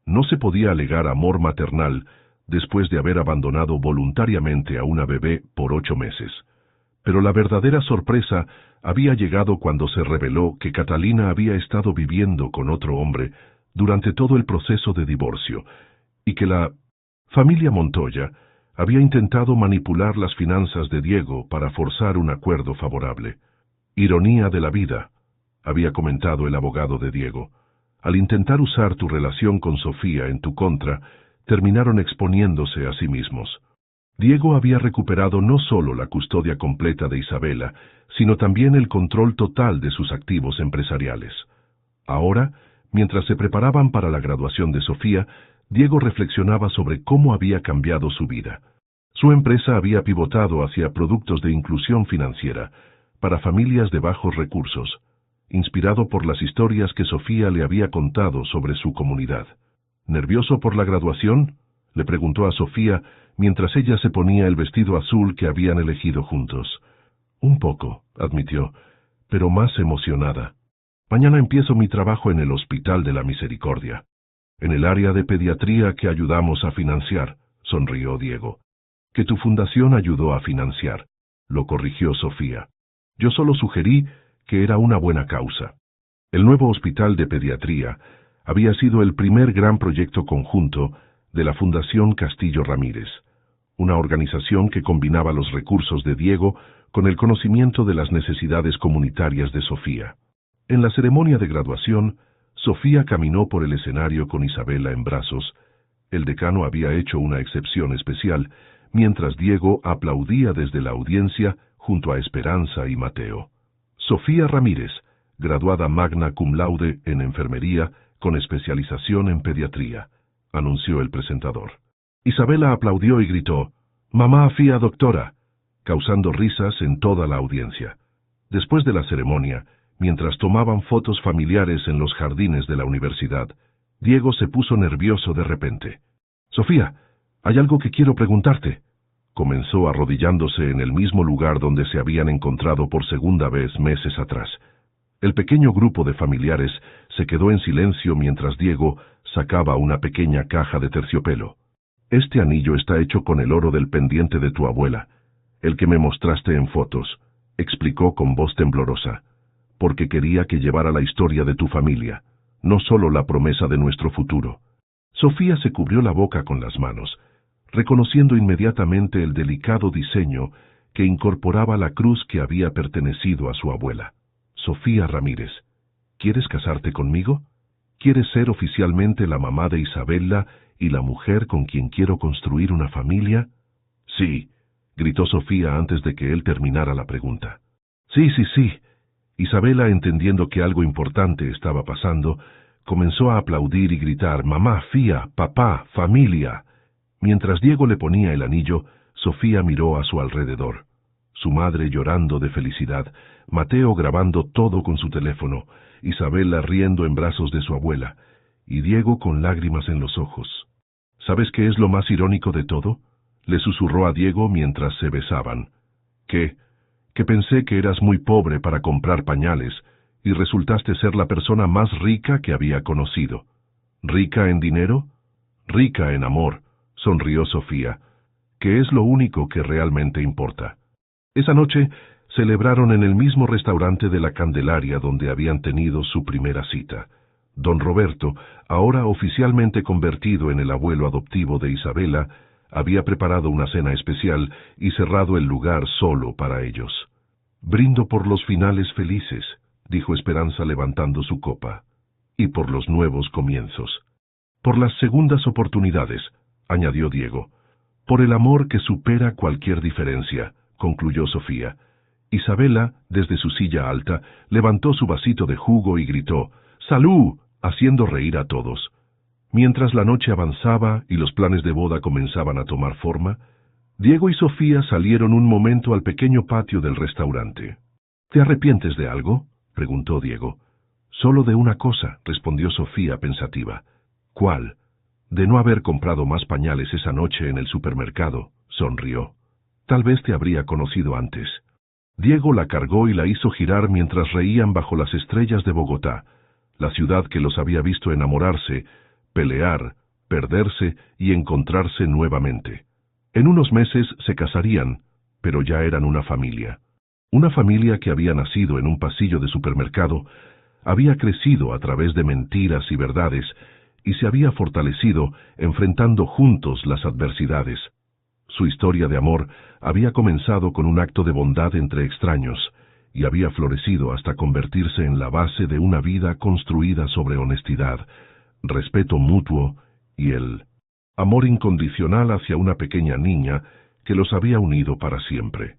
No se podía alegar amor maternal después de haber abandonado voluntariamente a una bebé por 8 meses. Pero la verdadera sorpresa había llegado cuando se reveló que Catalina había estado viviendo con otro hombre durante todo el proceso de divorcio, y que la familia Montoya había intentado manipular las finanzas de Diego para forzar un acuerdo favorable. «Ironía de la vida», había comentado el abogado de Diego. «Al intentar usar tu relación con Sofía en tu contra, terminaron exponiéndose a sí mismos». Diego había recuperado no solo la custodia completa de Isabela, sino también el control total de sus activos empresariales. Ahora, mientras se preparaban para la graduación de Sofía, Diego reflexionaba sobre cómo había cambiado su vida. Su empresa había pivotado hacia productos de inclusión financiera, para familias de bajos recursos, inspirado por las historias que Sofía le había contado sobre su comunidad. ¿Nervioso por la graduación?, Le preguntó a Sofía mientras ella se ponía el vestido azul que habían elegido juntos. Un poco, admitió, pero más emocionada. Mañana empiezo mi trabajo en el Hospital de la Misericordia, en el área de pediatría que ayudamos a financiar, sonrió Diego. Que tu fundación ayudó a financiar, lo corrigió Sofía. Yo solo sugerí que era una buena causa. El nuevo hospital de pediatría había sido el primer gran proyecto conjunto de la Fundación Castillo Ramírez, una organización que combinaba los recursos de Diego con el conocimiento de las necesidades comunitarias de Sofía. En la ceremonia de graduación, Sofía caminó por el escenario con Isabela en brazos. El decano había hecho una excepción especial, mientras Diego aplaudía desde la audiencia junto a Esperanza y Mateo. Sofía Ramírez, graduada magna cum laude en enfermería con especialización en pediatría, anunció el presentador. Isabela aplaudió y gritó, «Mamá Fía doctora», causando risas en toda la audiencia. Después de la ceremonia, mientras tomaban fotos familiares en los jardines de la universidad, Diego se puso nervioso de repente. «Sofía, hay algo que quiero preguntarte», comenzó arrodillándose en el mismo lugar donde se habían encontrado por segunda vez meses atrás. El pequeño grupo de familiares se quedó en silencio mientras Diego sacaba una pequeña caja de terciopelo. «Este anillo está hecho con el oro del pendiente de tu abuela, el que me mostraste en fotos», explicó con voz temblorosa, «porque quería que llevara la historia de tu familia, no solo la promesa de nuestro futuro». Sofía se cubrió la boca con las manos, reconociendo inmediatamente el delicado diseño que incorporaba la cruz que había pertenecido a su abuela. «Sofía Ramírez, ¿quieres casarte conmigo? ¿Quieres ser oficialmente la mamá de Isabela y la mujer con quien quiero construir una familia?» «Sí», gritó Sofía antes de que él terminara la pregunta. «Sí, sí, sí». Isabela, entendiendo que algo importante estaba pasando, comenzó a aplaudir y gritar, «Mamá, Fía, papá, familia». Mientras Diego le ponía el anillo, Sofía miró a su alrededor. Su madre llorando de felicidad, Mateo grabando todo con su teléfono, Isabela riendo en brazos de su abuela, y Diego con lágrimas en los ojos. «¿Sabes qué es lo más irónico de todo?», le susurró a Diego mientras se besaban. «¿Qué? Que pensé que eras muy pobre para comprar pañales, y resultaste ser la persona más rica que había conocido». «¿Rica en dinero?». «Rica en amor», sonrió Sofía, «que es lo único que realmente importa». Esa noche celebraron en el mismo restaurante de la Candelaria donde habían tenido su primera cita. Don Roberto, ahora oficialmente convertido en el abuelo adoptivo de Isabela, había preparado una cena especial y cerrado el lugar solo para ellos. «Brindo por los finales felices», dijo Esperanza levantando su copa, «y por los nuevos comienzos. Por las segundas oportunidades», añadió Diego. «Por el amor que supera cualquier diferencia», concluyó Sofía. Isabela, desde su silla alta, levantó su vasito de jugo y gritó, «¡Salud!», haciendo reír a todos. Mientras la noche avanzaba y los planes de boda comenzaban a tomar forma, Diego y Sofía salieron un momento al pequeño patio del restaurante. «¿Te arrepientes de algo?», preguntó Diego. «Solo de una cosa», respondió Sofía pensativa. «¿Cuál?». «De no haber comprado más pañales esa noche en el supermercado», sonrió. «Tal vez te habría conocido antes». Diego la cargó y la hizo girar mientras reían bajo las estrellas de Bogotá, la ciudad que los había visto enamorarse, pelear, perderse y encontrarse nuevamente. En unos meses se casarían, pero ya eran una familia. Una familia que había nacido en un pasillo de supermercado, había crecido a través de mentiras y verdades, y se había fortalecido enfrentando juntos las adversidades. Su historia de amor había comenzado con un acto de bondad entre extraños, y había florecido hasta convertirse en la base de una vida construida sobre honestidad, respeto mutuo y el amor incondicional hacia una pequeña niña que los había unido para siempre.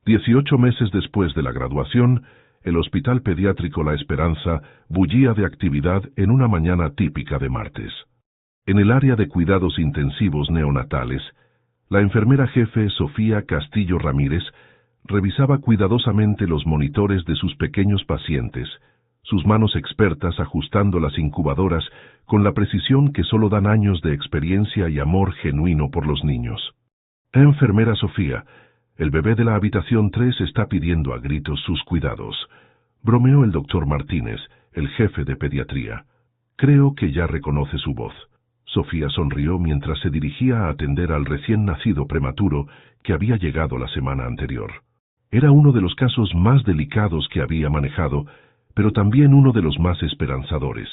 18 meses después de la graduación, el Hospital Pediátrico La Esperanza bullía de actividad en una mañana típica de martes. En el área de cuidados intensivos neonatales, la enfermera jefe Sofía Castillo Ramírez revisaba cuidadosamente los monitores de sus pequeños pacientes, sus manos expertas ajustando las incubadoras con la precisión que solo dan años de experiencia y amor genuino por los niños. Enfermera Sofía, el bebé de la habitación 3 está pidiendo a gritos sus cuidados. Bromeó el doctor Martínez, el jefe de pediatría. Creo que ya reconoce su voz. Sofía sonrió mientras se dirigía a atender al recién nacido prematuro que había llegado la semana anterior. Era uno de los casos más delicados que había manejado, pero también uno de los más esperanzadores.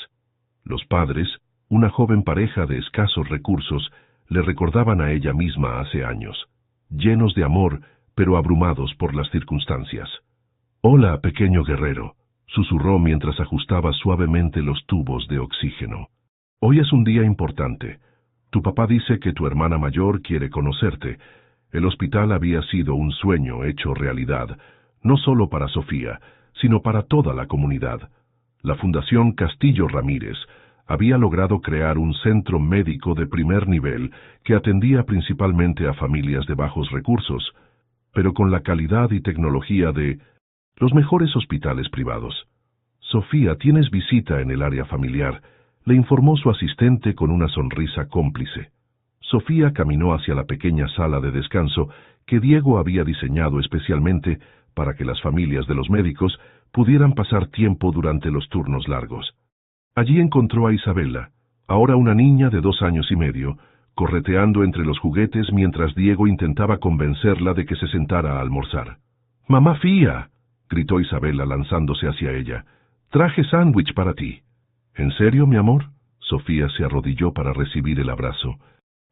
Los padres, una joven pareja de escasos recursos, le recordaban a ella misma hace años, llenos de amor, pero abrumados por las circunstancias. «Hola, pequeño guerrero», susurró mientras ajustaba suavemente los tubos de oxígeno. «Hoy es un día importante. Tu papá dice que tu hermana mayor quiere conocerte. El hospital había sido un sueño hecho realidad, no solo para Sofía, sino para toda la comunidad. La Fundación Castillo Ramírez había logrado crear un centro médico de primer nivel que atendía principalmente a familias de bajos recursos, pero con la calidad y tecnología de los mejores hospitales privados. Sofía, tienes visita en el área familiar», le informó su asistente con una sonrisa cómplice. Sofía caminó hacia la pequeña sala de descanso que Diego había diseñado especialmente para que las familias de los médicos pudieran pasar tiempo durante los turnos largos. Allí encontró a Isabela, ahora una niña de 2 años y medio, correteando entre los juguetes mientras Diego intentaba convencerla de que se sentara a almorzar. «¡Mamá Fía!», gritó Isabela lanzándose hacia ella. «Traje sándwich para ti». «¿En serio, mi amor?». Sofía se arrodilló para recibir el abrazo.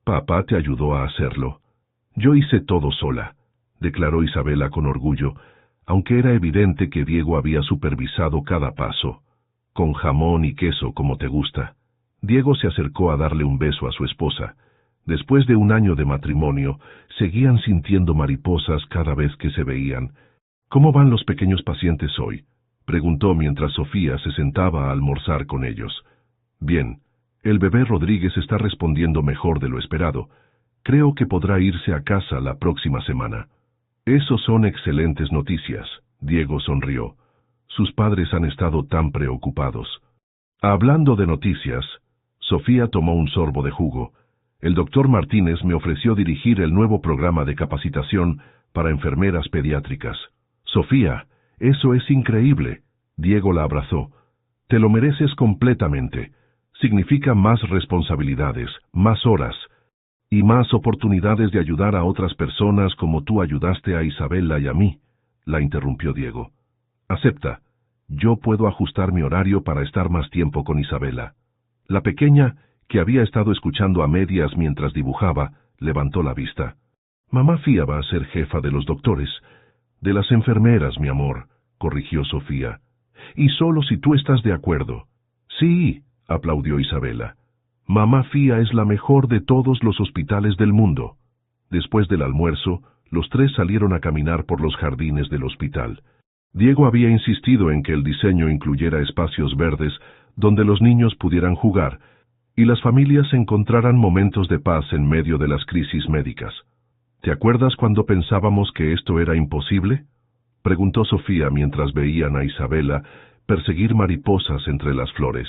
«Papá te ayudó a hacerlo». «Yo hice todo sola», declaró Isabela con orgullo, aunque era evidente que Diego había supervisado cada paso. «Con jamón y queso como te gusta». Diego se acercó a darle un beso a su esposa. Después de 1 año de matrimonio, seguían sintiendo mariposas cada vez que se veían. «¿Cómo van los pequeños pacientes hoy?», preguntó mientras Sofía se sentaba a almorzar con ellos. «Bien, el bebé Rodríguez está respondiendo mejor de lo esperado. Creo que podrá irse a casa la próxima semana». «Eso son excelentes noticias», Diego sonrió. Sus padres han estado tan preocupados. Hablando de noticias, Sofía tomó un sorbo de jugo. El doctor Martínez me ofreció dirigir el nuevo programa de capacitación para enfermeras pediátricas. «Sofía, eso es increíble», Diego la abrazó. «Te lo mereces completamente. Significa más responsabilidades, más horas y más oportunidades de ayudar a otras personas como tú ayudaste a Isabela y a mí», la interrumpió Diego. «Acepta, yo puedo ajustar mi horario para estar más tiempo con Isabela». La pequeña, que había estado escuchando a medias mientras dibujaba, levantó la vista. «Mamá Fía va a ser jefa de los doctores». «De las enfermeras, mi amor», corrigió Sofía. «Y solo si tú estás de acuerdo». «Sí», aplaudió Isabela. «Mamá Fía es la mejor de todos los hospitales del mundo». Después del almuerzo, los 3 salieron a caminar por los jardines del hospital. Diego había insistido en que el diseño incluyera espacios verdes donde los niños pudieran jugar y las familias encontraran momentos de paz en medio de las crisis médicas. «¿Te acuerdas cuando pensábamos que esto era imposible?», preguntó Sofía mientras veían a Isabela perseguir mariposas entre las flores.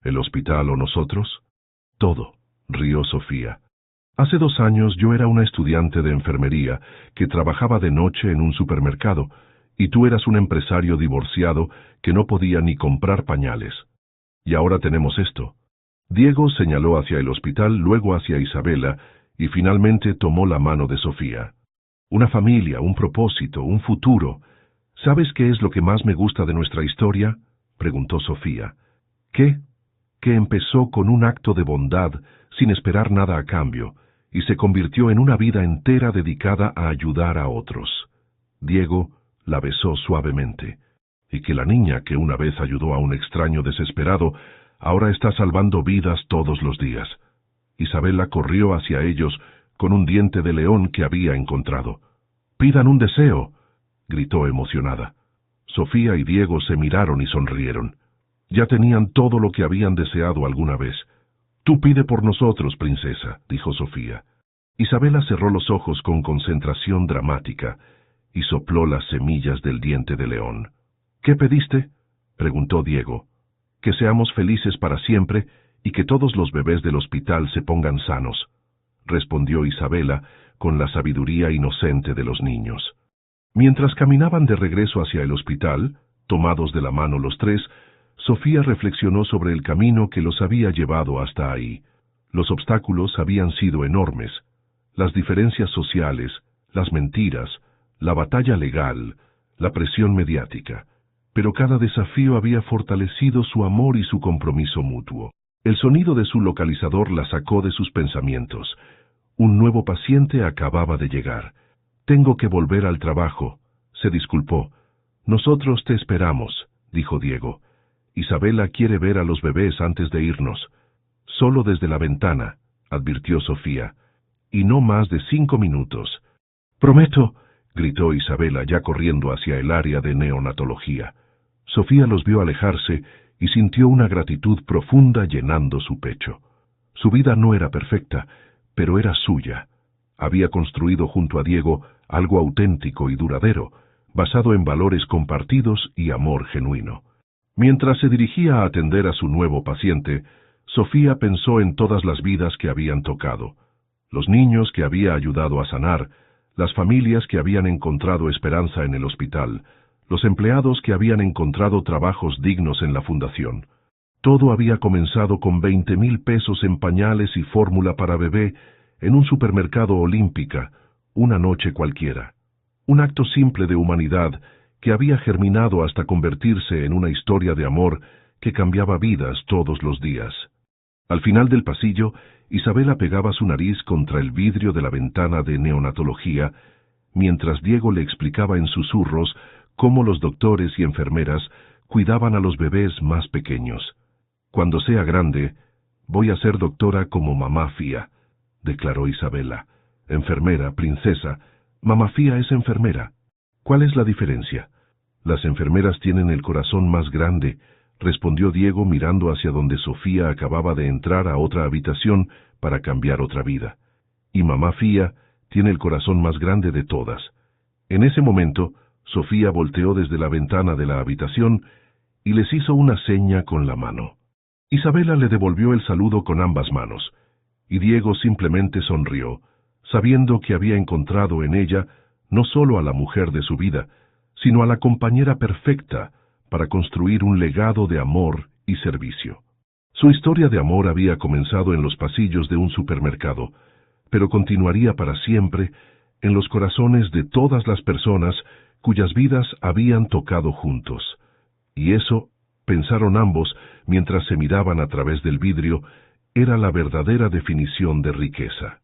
«¿El hospital o nosotros?» «Todo», rió Sofía. «Hace 2 años yo era una estudiante de enfermería que trabajaba de noche en un supermercado, y tú eras un empresario divorciado que no podía ni comprar pañales. Y ahora tenemos esto». Diego señaló hacia el hospital, luego hacia Isabela, y finalmente tomó la mano de Sofía. «Una familia, un propósito, un futuro. ¿Sabes qué es lo que más me gusta de nuestra historia?», preguntó Sofía. «¿Qué?». «Que empezó con un acto de bondad, sin esperar nada a cambio, y se convirtió en una vida entera dedicada a ayudar a otros». Diego la besó suavemente. «Y que la niña que una vez ayudó a un extraño desesperado, ahora está salvando vidas todos los días». Isabela corrió hacia ellos con un diente de león que había encontrado. «Pidan un deseo», gritó emocionada. Sofía y Diego se miraron y sonrieron. Ya tenían todo lo que habían deseado alguna vez. «Tú pide por nosotros, princesa», dijo Sofía. Isabela cerró los ojos con concentración dramática y sopló las semillas del diente de león. «¿Qué pediste?». preguntó Diego. Que seamos felices para siempre y que todos los bebés del hospital se pongan sanos, respondió Isabela con la sabiduría inocente de los niños. Mientras caminaban de regreso hacia el hospital, tomados de la mano los tres, Sofía reflexionó sobre el camino que los había llevado hasta ahí. Los obstáculos habían sido enormes, las diferencias sociales, las mentiras, la batalla legal, la presión mediática, pero cada desafío había fortalecido su amor y su compromiso mutuo. El sonido de su localizador la sacó de sus pensamientos. Un nuevo paciente acababa de llegar. Tengo que volver al trabajo, se disculpó. Nosotros te esperamos, dijo Diego. Isabela quiere ver a los bebés antes de irnos. Solo desde la ventana, advirtió Sofía. Y no más de 5 minutos. Prometo, gritó Isabela ya corriendo hacia el área de neonatología. Sofía los vio alejarse y sintió una gratitud profunda llenando su pecho. Su vida no era perfecta, pero era suya. Había construido junto a Diego algo auténtico y duradero, basado en valores compartidos y amor genuino. Mientras se dirigía a atender a su nuevo paciente, Sofía pensó en todas las vidas que habían tocado, los niños que había ayudado a sanar, las familias que habían encontrado esperanza en el hospital, los empleados que habían encontrado trabajos dignos en la fundación. Todo había comenzado con 20,000 pesos en pañales y fórmula para bebé en un supermercado Olímpica, una noche cualquiera. Un acto simple de humanidad que había germinado hasta convertirse en una historia de amor que cambiaba vidas todos los días. Al final del pasillo, Isabela pegaba su nariz contra el vidrio de la ventana de neonatología, mientras Diego le explicaba en susurros cómo los doctores y enfermeras cuidaban a los bebés más pequeños. Cuando sea grande, voy a ser doctora como mamá Fía, declaró Isabela. Enfermera, princesa, mamá Fía es enfermera. ¿Cuál es la diferencia? Las enfermeras tienen el corazón más grande, respondió Diego mirando hacia donde Sofía acababa de entrar a otra habitación para cambiar otra vida. Y mamá Fía tiene el corazón más grande de todas. En ese momento, Sofía volteó desde la ventana de la habitación y les hizo una seña con la mano. Isabela le devolvió el saludo con ambas manos, y Diego simplemente sonrió, sabiendo que había encontrado en ella no solo a la mujer de su vida, sino a la compañera perfecta para construir un legado de amor y servicio. Su historia de amor había comenzado en los pasillos de un supermercado, pero continuaría para siempre en los corazones de todas las personas cuyas vidas habían tocado juntos. Y eso, pensaron ambos mientras se miraban a través del vidrio, era la verdadera definición de riqueza.